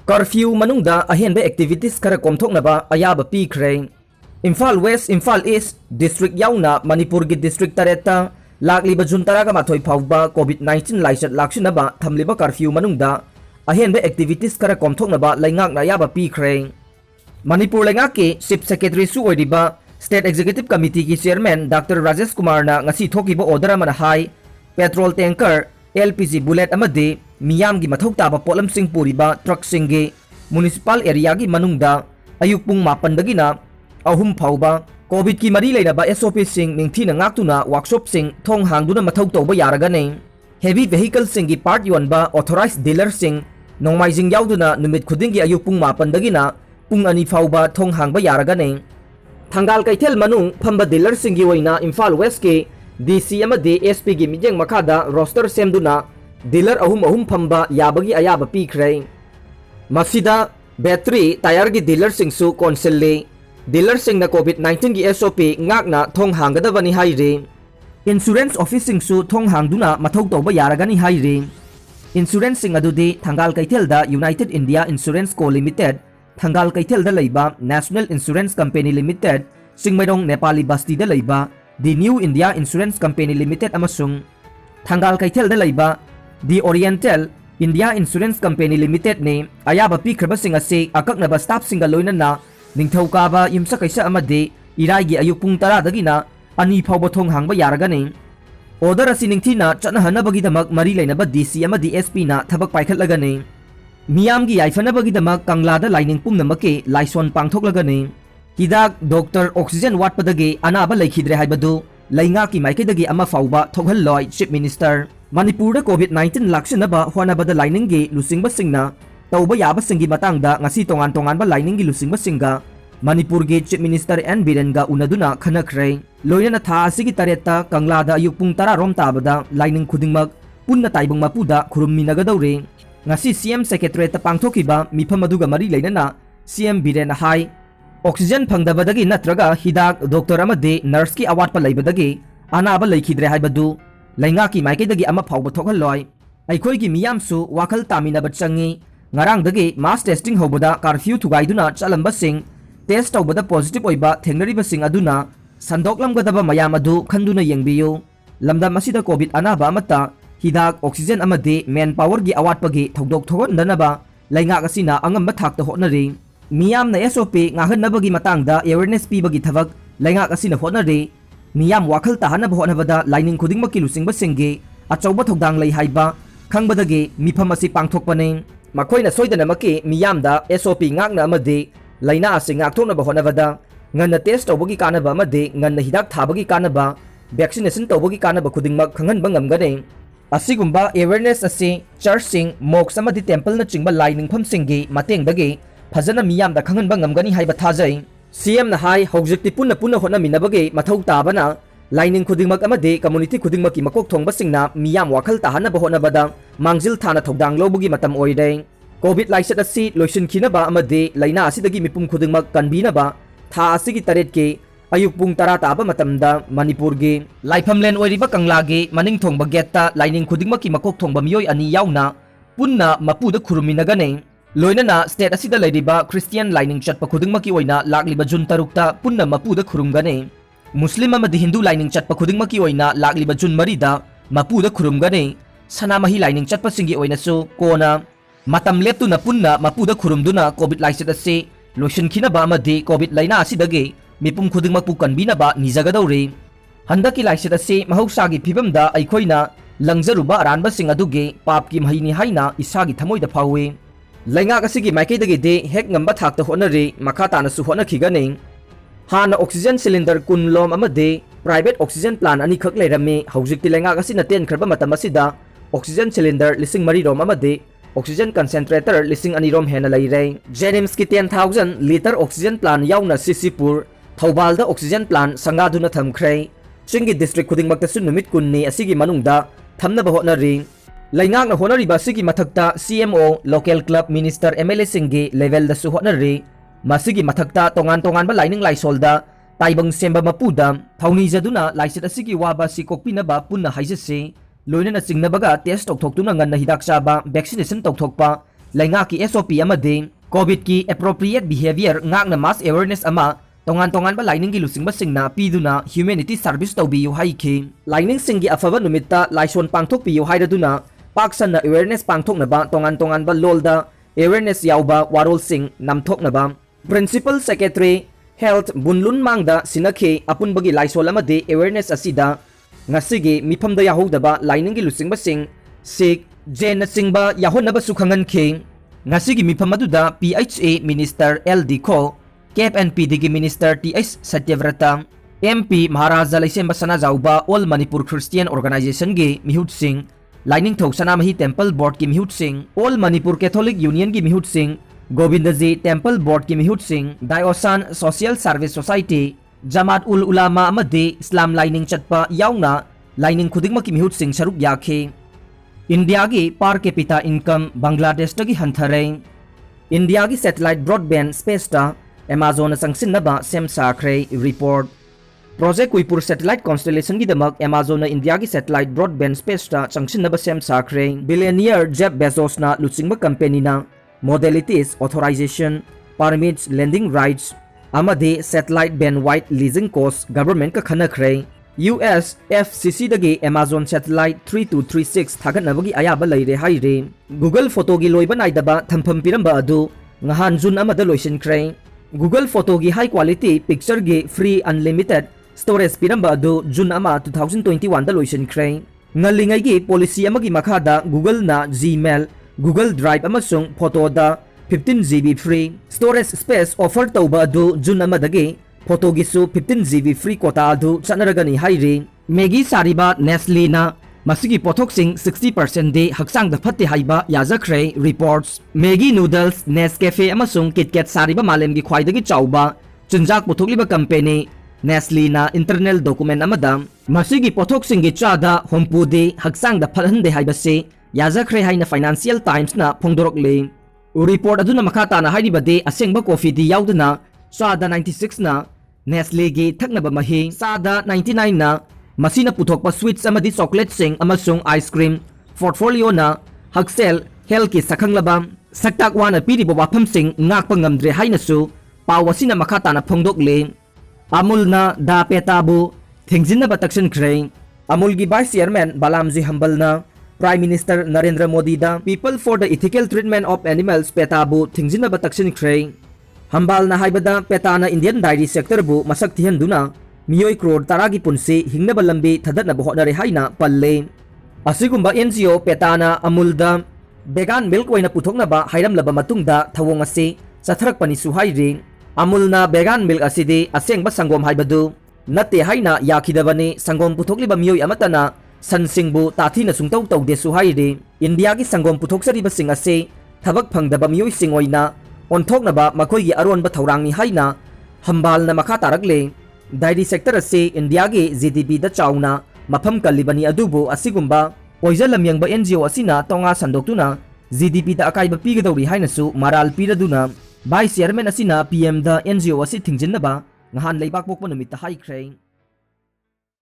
Curfew मनुंगदा अहेनबे activities खरा कोमथोकनबा अयाबा पीख्रे। Imphal west, Imphal east district याउना मणिपुर की डिस्ट्रिक्ट तरेता लाकलिबा जून 13 फाउबा कोविड-19 लाइसट लाक्सिनबा थमलिबा कर्फ्यू मनुंगदा अहेनबे एक्टिविटीज खरा कोमथोकनबा लैंगाकना अयाबा पीख्रे। मणिपुर लैंगाक के चीफ सेक्रेटरी सु ओइरिबा स्टेट एग्जीक्यूटिव कमिटी की चेयरमैन डॉक्टर राजेश कुमार ना ngasi थोकिबा ऑर्डर अमना हाई पेट्रोल टैंकर LPG बुलेट अमदे मियाम की मथौ ताबा पोलम सिंह पुरीबा ट्रक सिंगे म्युनिसिपल एरिया की मनुंगदा अयुक पुंग 9 दगिना अहुम फाउबा कोविड की मरी लेरबा SOP सिंह निंगथीना ngaktuna वर्कशॉप सिंह थोंग हांगदुना मथौ तौबा यारगने। हेवी व्हीकल सिंह की पार्ट योनबा ऑथोराइज्ड डीलर सिंह नोंमाइजिंग याउदुना नुमित खुदिंगी अयुक पुंग 9 दगिना पुंग 2 फाउबा थोंग हांगबा यारगने। थंगाल कैथेल मनुंग फंबा डीलर सिंह की ओइना इम्फाल वेस्ट के DC अमदे SP की मिजेंग मखादा रोस्टर सेमदुना डीलर अहुम फंबा याबगी अयाबा पीख्रे। मसिदा बैटरी टायर की डीलर सिंहसु कौंसिल डीलर सिंह कोविड-19 की SOP ngakna थोंग हांगदबनी हाइरे। इंश्योरेंस ऑफिस सिंहसु थोंग हांगदुना मथौ तौबा यारगनी हाइरे। इंश्योरेंस सिंह अदुदि थंगाल कैथेलदा United India Insurance Co Limited, Thangal कैथेलदा लैबा नेशनल इंश्योरेंस कंपनी लिमिटेड, सिंगमैरोंग नेपाली बस्तीदा लैबा the New India Insurance Company Limited अमसुंग थंगाल कैथेलदा लैबा the Oriental India Insurance Company Limited ने अयाबा पीख्रबसिंग असे अकक्नबा स्टाफ सिंगा लोइनना निंगथौकाबा युमसकैसा अमदे इराइगी अयुक पुंग 10 दगिना 2 फाउबा थोंग हांगबा यारगने। ऑर्डर असी निंगथीना चनहनबगीदमक मरी लेनबा DC अमदि SP ना थबक पाइखटलगने। मियामगी याइफनबगीदमक कंगलादा लाइनिंग पुंगनमके लाइसोन पांगथोकलगने। हिदाक डॉक्टर ऑक्सीजन वाटपदगे अनाबा लैखिद्रे हाइबदु लैंगा की माइकेदगी अमा फाउबा थोकहल्लोय चीफ मिनिस्टर। मणिपुर कोविड-19 लाक्सिनबा होनाबदा लाइनिंगी लुसिंगबसिंगना तौबा याबसिंगी मतंगदा ngasi तोंगान तोंगानबा लाइनिंगी लुसिंगबसिंगा मणिपुर के चीफ मिनिस्टर एन बीरेनगा उनदुना खनख्रे। लोइनना था असिगी तरेता कंगलादा अयुक पुंग 10 रोम ताबदा लाइनिंग खुदिंगमक पुन्ना ताइबंग मापुदा खुरुममिनगदौरे। ngasi CM सेक्रेटरीता पांगथोकिबा मिफम अदुगा मरी लेनना CM बीरेन हाई ऑक्सीजन फंगदबदगी नत्रगा हिदाक डॉक्टर अमदे नर्स की अवाटपा लैबदगी अनाबा लैखिद्रे हाइबदु लैंगा की माइकेदगी अमा फाउबा थोकहल्लोय। अइखोई की मियामसु वाखल तामिनबा चंगी ngarangdagi mass testing hobada curfew thugaiduna chalambasing test tawbada positive oiba thengnaribasing aduna sandoklamgadaba mayam adu khanduna yengbiyu। lamdam asida covid anaba amata hidak oxygen amade man power gi awatpagi thodok thogondanaba lainga asina angamba thakta hotnari। miyam na SOP ngahanabagi matangda awareness pibagi thabak lainga asina hotnari। miyam wakhal tahanaba hotnabada lining khudingmaki lusingbasingge achauba thodang lei haiba khangbadagi mifam asi pangthokpane। मखोइना सोइदनमकी मियामदा SOP ngakna amade laina asing ngakthoknaba honabada nganna test tawbagi kanaba amade nganna hidak thabagi kanaba vaccination tawbagi kanaba khudingmak khanghanba ngamgane। asigumba awareness ase church sing mosque amadi temple na chingba lining pham singi matengdagi phajana miyamda khanghanba ngamgani haiba thajai। CM na hai hojikti punna punna hona minabagi mathau tabana लाइनिंग खुदिंगमक अमदे community खुदिंगमकी मकोक थोंगबसिंगना मियाम वाखल ताहनबा होनबदा मांगजिल थाना थौदांग लौबगी मतम ओइदे। कोविड लाइसट असि लोइसिनखिनबा अमदे लाइना असिदगी मिपुम खुदिंगमक कनबीनबा था असिगी तरेट के अयुक पुंग 10 ताबा मतमदा मणिपुर गे लाइफमलेन ओइरिबा कंगलागे मनिंग थोंगबा गेटता लाइनिंग खुदिंगमकी मकोक थोंगबा मियोय अनि याउना पुन्ना मपुदा खुरुमिनगने। लोइनना स्टेट असिदा लैरिबा क्रिश्चियन लाइनिंग चटपा खुदिंगमकी ओइना लाकलिबा जून 3 ता पुन्ना मपुदा खुरुमगने। मुस्लिम अमदी हिंदू लाइनिंग चटपा खुदिंगमकी ओइना लाकलिबा जून 4 दा मपुदा खुरुमगने। सनामही लाइनिंग चटपासिंगी ओइनासु कोना मतम लेप्तुना पुन्ना मपुदा खुरुमदुना कोविड लाइसट असे लोइसिनखिनबा अमदी कोविड लाइना असिदगे मिपुम खुदिंगमकपु कनबीनबा निजगदौरे। हंदकी लाइसट असे महौसागी फिबमदा अइखोइना लंगजरुबा अरानबसिंग अदुगे पापकी महिनी हाइना इसागी थमोइदा फावे। लैंगा असिगी माइकेदगे दे हेक ngamba थाकता होनरे मखा तानसु होनखिगने। हाना ऑक्सीजन सिलिंडर 10 लोम अमदे प्राइवेट ऑक्सीजन प्लान अनि खक लेरमे हौजिकति लैंगा असिना तेन खरबा मतम असिदा ऑक्सीजन सिलिंडर 3,000 रोम अमदे ऑक्सीजन कंसेंट्रेटर 2,000 रोम हेना लैरे। जेनिम्स की 10,000 लीटर ऑक्सीजन प्लान याउना सिसिपुर थौबालदा ऑक्सीजन प्लान संगादुना थमख्रे। चिंगी डिस्ट्रिक्ट खुदिंगमक्तसु नुमित 19 असिगी मनुंगदा थमनबा होनरी। लैंगाकना होनरिबा असिगी मथक्ता CMO local club minister MLA सिंगी लेवल दसु होनरी। मसिगी मथक्ता तोंगान तोंगान लाइनिंग लाइसोलदा ताइबंग सेंबा मपुदा थौनीजदुना लाइसेट असिगी वाबा सिकोकपिनबा पुन्ना हाइजसे। लोइनना चिंगनबगा टेस्ट तौथोक्तुना ngana हिदाक चाबा वैक्सीनेशन तौथोकपा Lainga ki SOP amade COVID ki appropriate behavior ngakna mass awareness ama tongan ba lining gi lusing ba singna piduna humanity service tawbiyu haiki lining singi afaba numitta laison pangthok piyu haidaduna paksan na awareness pangthok na ba tongan ba lolda awareness yauba warol sing namthok na ba Principal Secretary Health Bunlun Mangda sinakhe apunbagi laisol amade awareness asida ngasigi mifamda yahodaba lining gi lusing ba sing sik jen singba yahonaba sukhangan khe ngasigi mifam aduda PHA Minister LD Ko Cap and PDG Minister TS Satyavrata MP Maharaja Laisemba Sana Jauba All Manipur Christian Organization ge Mihut Singh Lining Thok Sanamahi Temple Board ki Mihut Singh All Manipur Catholic Union ki Mihut Singh Govindaji Temple Board ki Mihut Singh Diosan Social Service Society Jamaat ul Ulama amade Islam Lining Chatpa yauna Lining khudingma ki Mihut Singh saruk yakhe India gi per capita income Bangladesh tagi hanthare India gi satellite broadband space ta Amazon sangsinnaba sem sakre report Project Kuipur satellite constellation gi damak Amazon na India gi satellite broadband space ta changsinnaba sem sakre billionaire Jeff Bezos na luchingba company na modalities authorization permits lending rights amade satellite band wide leasing cost government ka khanakre US FCC dagi Amazon satellite 3236 thagatnabagi ayaba leire haire Google photo gi loiba naidaba thampham piramba adu ngahan jun amada loisin Google photo gi high quality picture gi free unlimited storage piramba adu June ama 2021 da loisin kray ngalingai gi policy amagi makhada Google na Gmail Google Drive amasung photo da 15 GB free storage space offer tawba adu June ama dagi photo gi su 15 GB free quota adu chanaragani haire Maggi sariba Nestle na masigi pothok sing 60% de haksang da phatte haiba yajakre reports Maggi noodles Nescafe amasung KitKat sariba malem gi khwaidagi chauba chunjak pothokliba company Nestle na internal document amada masigi pothok sing gi chada hompu de haksang da phalhan de haiba se yajakre haina Financial Times na phongdorok le report aduna makhata na haiba de asengba coffee di yaudna chada 96 na Nestle gi thaknaba mahi sada 99 na Masina puthokpa sweets amadi chocolate sing amasung ice cream portfolio na Haksel Health ki sakhanglaba saktak wana piribo wafam sing ngakpa ngamdre hainasu pawasina makhata na phongdok le Amul na da petabu thingjinna batakshan kray Amul gi vice chairman Balamji Hambal na Prime Minister Narendra Modi da People for the Ethical Treatment of Animals petabu thingjinna batakshan kray Hambal na haibada petana Indian dairy sector bu masak thihanduna Miyoi crore taragi punsi hingnaba lambi thadatnaba hotnare haina palle asigumba NGO petana Amulda vegan milk oina puthoknaba hairamlaba matungda thawong ase chatharakpani su haire Amulna vegan milk asidi asengba sangom haibadu natte haina yakhidabani sangom puthokliba miyoi amatana sansingbu tathina sungtau tawde su haire India gi sangom puthoksariba sing ase thabak phangdaba miyoi sing oina onthoknaba makhoi gi aronba thawrangni haina Hambal na makha tarakle Dairy sector ase India ge GDP da chauna mafam kalibani adubu asigumba oijalam yangba NGO asina tonga sandoktuna GDP da akaiba pigadauri hainasu maral piraduna vice chairman asina PM da NGO asi thingjinaba ngahan leibak pokpa numitta haikhrei